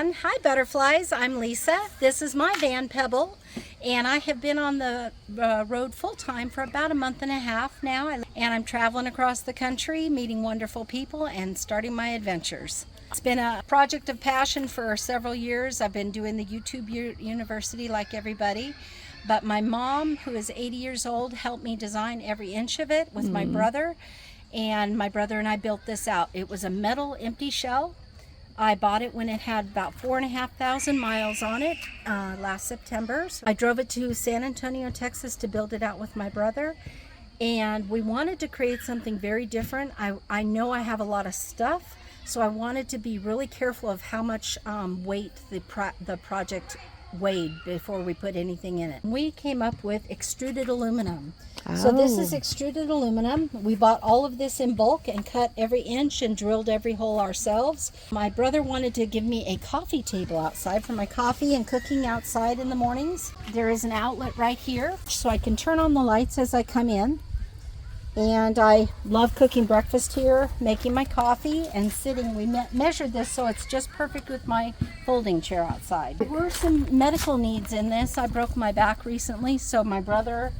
everyone. Hi butterflies, I'm Lisa. This is my van Pebble, and I have been on the road full-time for about a month and a half now, and I'm traveling across the country, meeting wonderful people and starting my adventures. It's been a project of passion for several years. I've been doing the YouTube University like everybody, but my mom, who is 80 years old, helped me design every inch of it with my brother, and my brother and I built this out. It was a metal empty shell. I bought it when it had about 4,500 miles on it last September. So I drove it to San Antonio, Texas to build it out with my brother. And we wanted to create something very different. I know I have a lot of stuff, so I wanted to be really careful of how much weight the project weighed before we put anything in it. We came up with extruded aluminum. So this is extruded aluminum. We bought all of this in bulk and cut every inch and drilled every hole ourselves. My brother wanted to give me a coffee table outside for my coffee and cooking outside in the mornings. There is an outlet right here, so I can turn on the lights as I come in. And I love cooking breakfast here, making my coffee, and sitting. We measured this so it's just perfect with my folding chair outside. There were some medical needs in this. I broke my back recently, so my brother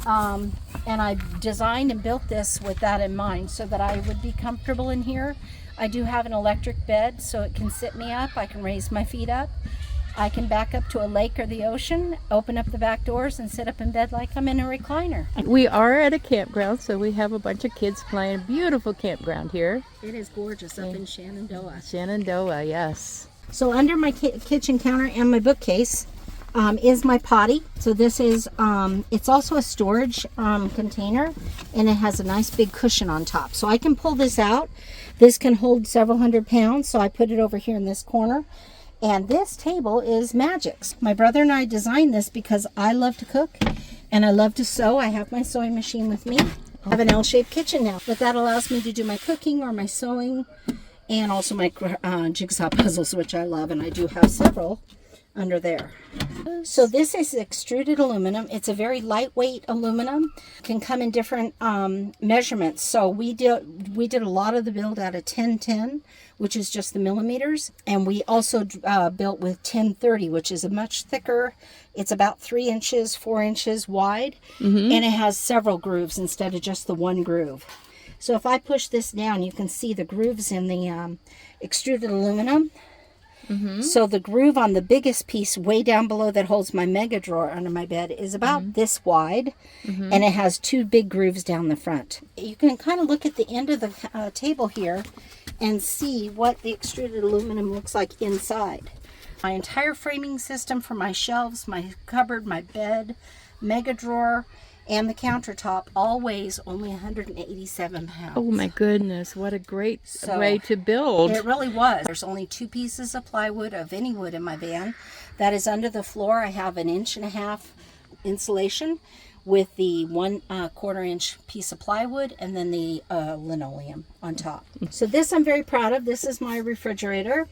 and I designed and built this with that in mind so that I would be comfortable in here. I do have an electric bed, so it can sit me up. I can raise my feet up. I can back up to a lake or the ocean, open up the back doors, and sit up in bed like I'm in a recliner. We are at a campground, so we have a bunch of kids playing. A beautiful campground here. It is gorgeous up in Shenandoah. Shenandoah, yes. So under my kitchen counter and my bookcase is my potty. So this is, it's also a storage container, and it has a nice big cushion on top. So I can pull this out. This can hold several hundred pounds, so I put it over here in this corner. And this table is Magic's. My brother and I designed this because I love to cook and I love to sew. I have my sewing machine with me. I have an L-shaped kitchen now, but that allows me to do my cooking or my sewing and also my jigsaw puzzles, which I love, and I do have several under there. So this is extruded aluminum. It's a very lightweight aluminum. It can come in different measurements. So we did a lot of the build out of 1010, which is just the millimeters, and we also built with 1030, which is a much thicker. It's about 3 inches, 4 inches wide, and it has several grooves instead of just the one groove. So if I push this down, you can see the grooves in the extruded aluminum. So the groove on the biggest piece way down below that holds my mega drawer under my bed is about this wide, and it has 2 big grooves down the front. You can kind of look at the end of the table here and see what the extruded aluminum looks like inside. My entire framing system for my shelves, my cupboard, my bed, mega drawer, and the countertop all weighs only 187 pounds. Oh my goodness, what a great way to build. It really was. There's only 2 pieces of plywood of any wood in my van. That is under the floor. I have an 1.5 inch insulation with the 1/4 inch piece of plywood and then the linoleum on top. So this I'm very proud of. This is my refrigerator.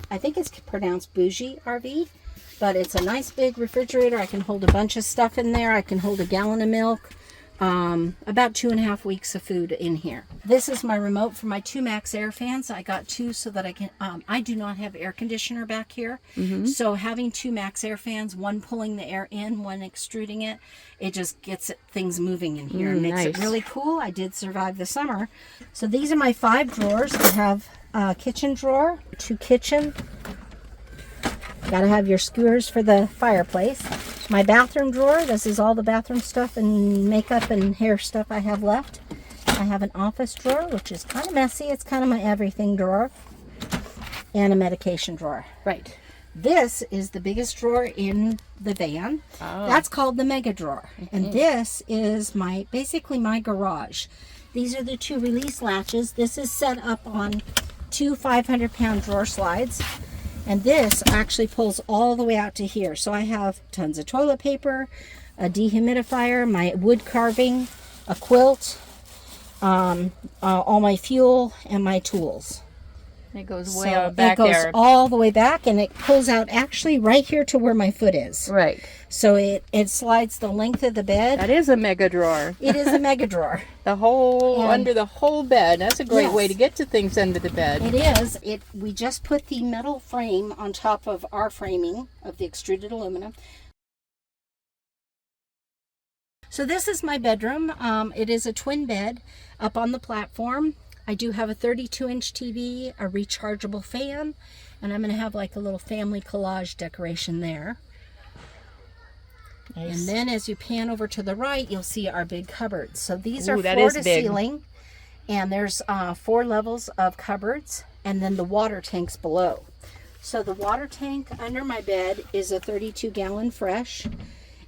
I think it's pronounced Bougie RV. But it's a nice big refrigerator. I can hold a bunch of stuff in there. I can hold a gallon of milk, about 2.5 weeks of food in here. This is my remote for my 2 Max Air fans. I got 2 so that I can, I do not have air conditioner back here. So having 2 Max Air fans, one pulling the air in, one extruding it, it just gets things moving in here and makes it really cool. I did survive the summer. So these are my 5 drawers. I have a kitchen drawer, 2 kitchen. Gotta have your skewers for the fireplace. My bathroom drawer, this is all the bathroom stuff and makeup and hair stuff I have left. I have an office drawer, which is kind of messy. It's kind of my everything drawer. And a medication drawer. Right. This is the biggest drawer in the van. That's called the mega drawer. And this is basically my garage. These are the 2 release latches. This is set up on 2 500-pound drawer slides. And this actually pulls all the way out to here. So I have tons of toilet paper, a dehumidifier, my wood carving, a quilt, all my fuel, and my tools. It goes way out back it goes there. all the way back, and it pulls out actually right here to where my foot is. Right. So it slides the length of the bed. That is a mega drawer. It is a mega drawer. The whole, And- under the whole bed. That's a great Yes. way to get to things under the bed. It is. We just put the metal frame on top of our framing of the extruded aluminum. So this is my bedroom. It is a twin bed up on the platform. I do have a 32-inch TV, a rechargeable fan, and I'm going to have like a little family collage decoration there. Nice. And then as you pan over to the right, you'll see our big cupboards. So these Ooh, are that floor is to big. ceiling, and there's 4 levels of cupboards, and then the water tanks below. So the water tank under my bed is a 32-gallon fresh,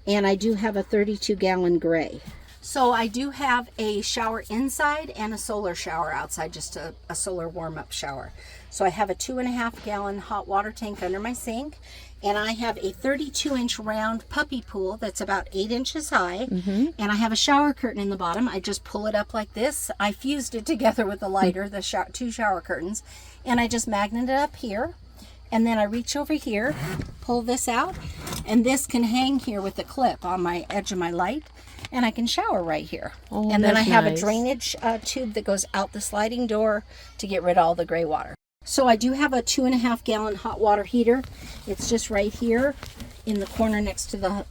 and I do have a 32-gallon gray. So I do have a shower inside and a solar shower outside, just a solar warm-up shower. So I have a 2.5-gallon hot water tank under my sink, and I have a 32-inch round puppy pool that's about 8 inches high, and I have a shower curtain in the bottom. I just pull it up like this. I fused it together with the lighter, the 2 shower curtains, and I just magnet it up here. And then I reach over here, pull this out, and this can hang here with a clip on my edge of my light, and I can shower right here. Oh, and then I that's have nice. a drainage tube that goes out the sliding door to get rid of all the gray water. So I do have a 2.5-gallon hot water heater. It's just right here in the corner next to the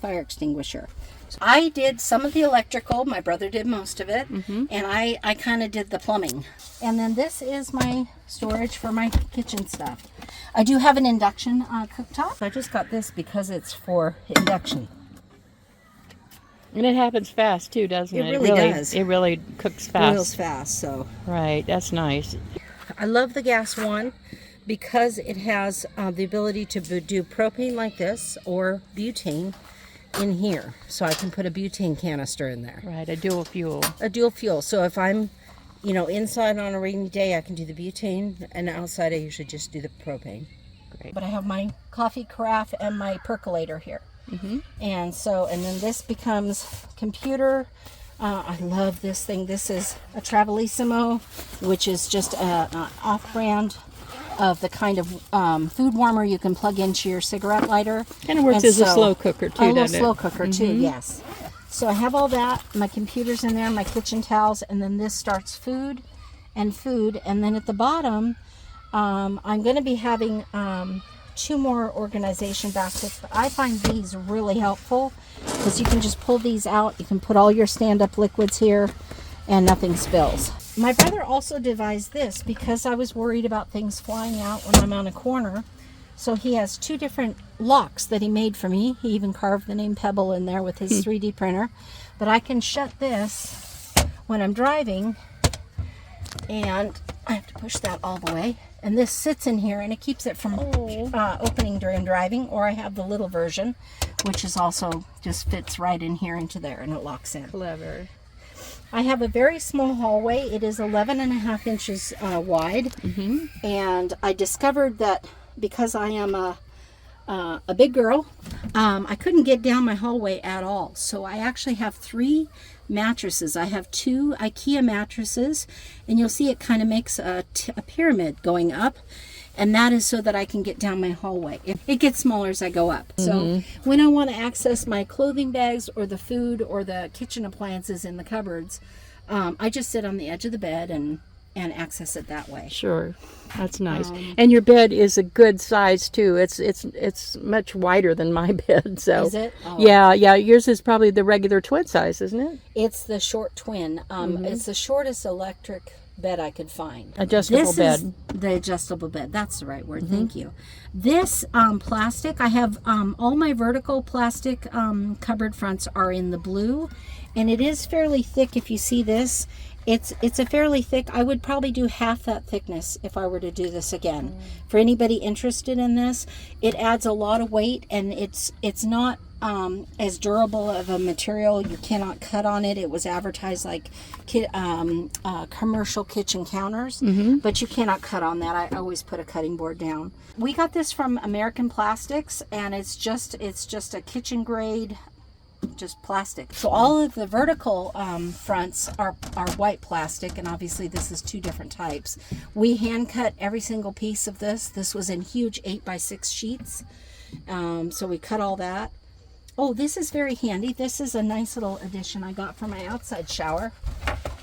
fire extinguisher. So I did some of the electrical, my brother did most of it, and I kind of did the plumbing. And then this is my storage for my kitchen stuff. I do have an induction cooktop. I just got this because it's for induction. And it happens fast too, doesn't it? It really does. It really cooks Boils fast. fast, so. Right, that's nice. I love the gas one because it has the ability to do propane like this or butane in here. So I can put a butane canister in there. Right, a dual fuel. A dual fuel. So if I'm, inside on a rainy day, I can do the butane, and outside I usually just do the propane. Great. But I have my coffee carafe and my percolator here. And then this becomes computer. I love this thing. This is a Travelissimo, which is just an off-brand of the kind of food warmer you can plug into your cigarette lighter. Kind of works as a slow cooker too, a little doesn't it? slow cooker too, yes. So I have all that. My computer's in there, my kitchen towels, and then this starts food. And then at the bottom, I'm going to be having 2 more organization baskets, but I find these really helpful because you can just pull these out. You can put all your stand-up liquids here and nothing spills. My brother also devised this because I was worried about things flying out when I'm on a corner. So he has 2 different locks that he made for me. He even carved the name Pebble in there with his 3D printer. But I can shut this when I'm driving, and I have to push that all the way. And this sits in here, and it keeps it from opening during driving. Or I have the little version, which is also just fits right in here into there, and it locks in. Clever. I have a very small hallway. It is 11.5 inches wide, and I discovered that because I am a big girl, I couldn't get down my hallway at all. So I actually have 3 mattresses. I have 2 IKEA mattresses, and you'll see it kind of makes a pyramid going up, and that is so that I can get down my hallway. It gets smaller as I go up. So when I want to access my clothing bags or the food or the kitchen appliances in the cupboards, I just sit on the edge of the bed and access it that way. Sure, that's nice. And your bed is a good size too. It's much wider than my bed. So Is it? Oh. yeah. Yours is probably the regular twin size, isn't it? It's the short twin. It's the shortest electric bed I could find. Adjustable This bed. is the adjustable bed. That's the right word. Thank you. This plastic, I have all my vertical plastic cupboard fronts are in the blue, and it is fairly thick. If you see this, it's a fairly thick. I would probably do half that thickness if I were to do this again. For anybody interested in this, it adds a lot of weight, and it's not as durable of a material. You cannot cut on it. It was advertised like commercial kitchen counters, but you cannot cut on that. I always put a cutting board down. We got this from American Plastics, and it's just a kitchen grade just plastic. So all of the vertical fronts are white plastic, and obviously this is 2 different types. We hand cut every single piece of this. This was in huge 8x6 sheets. So we cut all that. Oh, this is very handy. This is a nice little addition I got for my outside shower.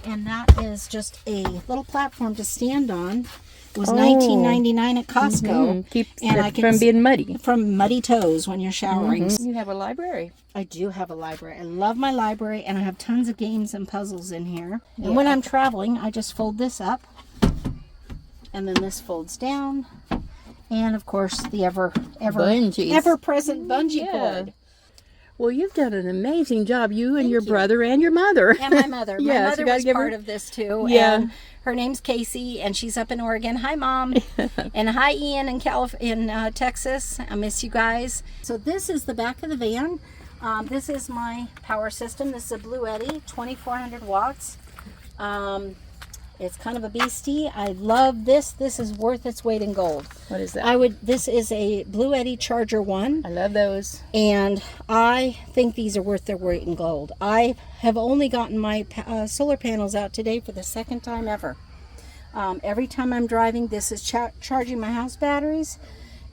And that is just a little platform to stand on. It was $19.99 at Costco. Keeps and it from being muddy. From muddy toes when you're showering. You have a library. I do have a library. I love my library, and I have tons of games and puzzles in here. And when I'm traveling, I just fold this up, and then this folds down. And of course, the ever-present bungee cord. Well, you've done an amazing job, you and your brother and your mother. And my mother. My Yes, mother was part of this too. Yeah. And her name's Casey, and she's up in Oregon. Hi, Mom. And hi, Ian in Texas. I miss you guys. So this is the back of the van. This is my power system. This is a Blue Eddy, 2400 watts. It's kind of a beastie. I love this. This is worth its weight in gold. What is that? This is a Blue Eddy Charger 1. I love those. And I think these are worth their weight in gold. I have only gotten my solar panels out today for the 2nd time ever. Every time I'm driving, this is charging my house batteries,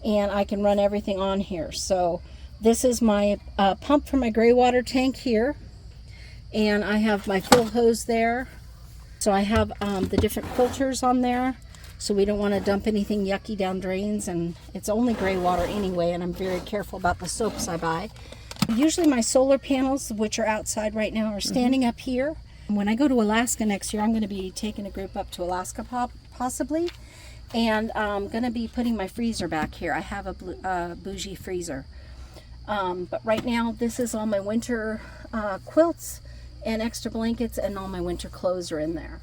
and I can run everything on here. So this is my pump for my gray water tank here, and I have my fill hose there. So I have the different filters on there, so we don't want to dump anything yucky down drains, and it's only gray water anyway, and I'm very careful about the soaps I buy. Usually my solar panels, which are outside right now, are standing up here. When I go to Alaska next year, I'm going to be taking a group up to Alaska possibly, and I'm going to be putting my freezer back here. I have a bougie freezer. But right now, this is all my winter quilts and extra blankets, and all my winter clothes are in there.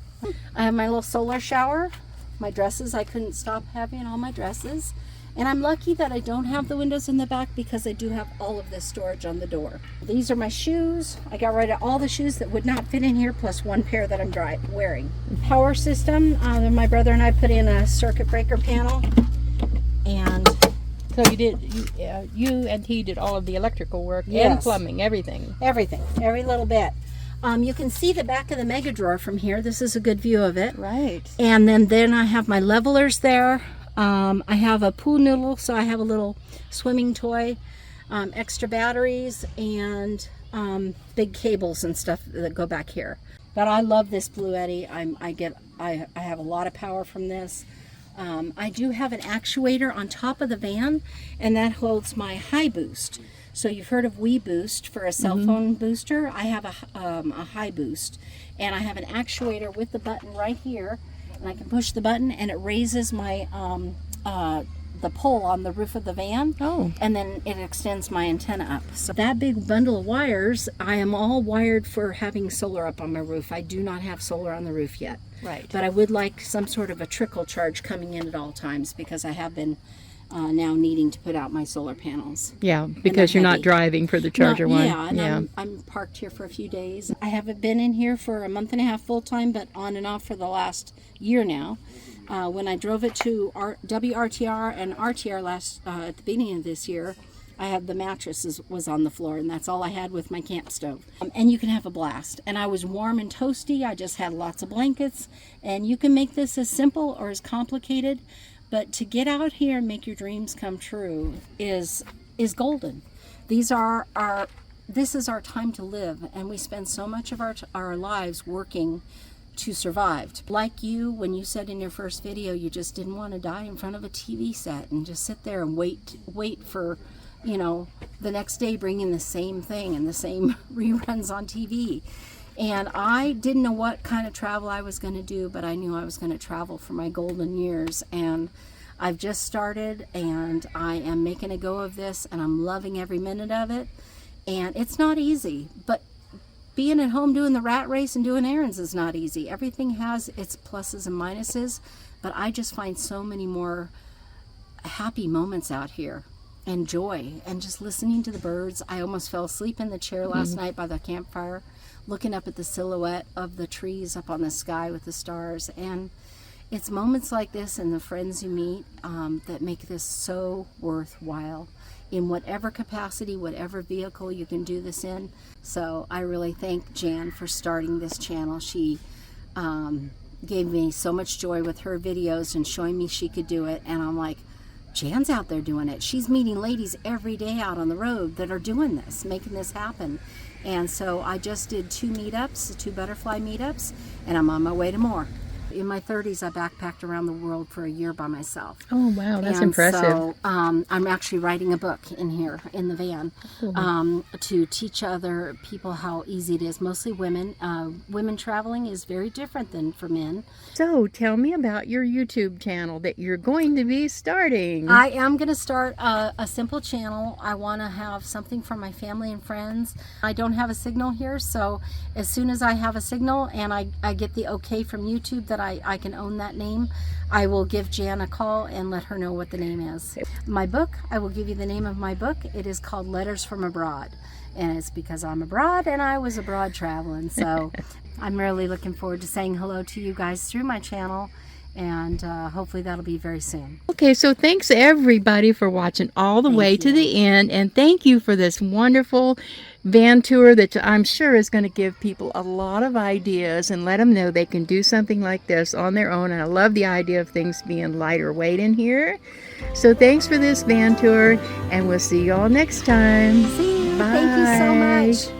I have my little solar shower, my dresses. I couldn't stop having all my dresses. And I'm lucky that I don't have the windows in the back, because I do have all of this storage on the door. These are my shoes. I got rid of all the shoes that would not fit in here, plus 1 pair that I'm wearing. Power system, my brother and I put in a circuit breaker panel. And so you and he did all of the electrical work and plumbing, everything. Everything, every little bit. You can see the back of the mega drawer from here. This is a good view of it. Right. And then I have my levelers there. I have a pool noodle, so I have a little swimming toy, extra batteries, and big cables and stuff that go back here. But I love this Blue Eddy. I have a lot of power from this. I do have an actuator on top of the van, and that holds my high boost. So you've heard of WeBoost for a cell phone booster. I have a high boost, and I have an actuator with the button right here, and I can push the button, and it raises my the pole on the roof of the van. And then it extends my antenna up. So that big bundle of wires, I am all wired for having solar up on my roof. I do not have solar on the roof yet. Right. But I would like some sort of a trickle charge coming in at all times, because I have been now needing to put out my solar panels. Yeah, because you're not driving for the Charger one. Yeah, and I'm parked here for a few days. I haven't been in here for a month and a half full time, but on and off for the last year now. When I drove it to WRTR and RTR at the beginning of this year, I had the mattress was on the floor, and that's all I had with my camp stove. And you can have a blast. And I was warm and toasty. I just had lots of blankets. And you can make this as simple or as complicated, but to get out here and make your dreams come true is golden. This is our time to live, and we spend so much of our lives working to survive. Like you, when you said in your first video, you just didn't want to die in front of a TV set and just sit there and wait for, the next day bringing the same thing and the same reruns on TV. And I didn't know what kind of travel I was going to do, but I knew I was going to travel for my golden years. And I've just started, and I am making a go of this, and I'm loving every minute of it. And it's not easy, but being at home doing the rat race and doing errands is not easy. Everything has its pluses and minuses, but I just find so many more happy moments out here, and joy, and just listening to the birds. I almost fell asleep in the chair last night by the campfire, looking up at the silhouette of the trees up on the sky with the stars. And it's moments like this and the friends you meet that make this so worthwhile. in whatever capacity, whatever vehicle you can do this in. So I really thank Jan for starting this channel. She gave me so much joy with her videos and showing me she could do it. And I'm like, Jan's out there doing it. She's meeting ladies every day out on the road that are doing this, making this happen. And so I just did 2 meetups, 2 butterfly meetups, and I'm on my way to more. In my 30s, I backpacked around the world for a year by myself. Oh, wow, that's and impressive. So I'm actually writing a book in here in the van to teach other people how easy it is, mostly women. Women traveling is very different than for men. So tell me about your YouTube channel that you're going to be starting. I am going to start a simple channel. I want to have something for my family and friends. I don't have a signal here, so as soon as I have a signal and I get the okay from YouTube that I can own that name, I will give Jan a call and let her know what the name is. My book, I will give you the name of my book. It is called Letters from Abroad, and it's because I'm abroad and I was abroad traveling. So I'm really looking forward to saying hello to you guys through my channel, and hopefully that'll be very soon. Okay, so thanks everybody for watching all the way to the end, and thank you for this wonderful van tour that I'm sure is going to give people a lot of ideas and let them know they can do something like this on their own. And I love the idea of things being lighter weight in here. So thanks for this van tour, and we'll see you all next time. See you. Bye. Thank you so much.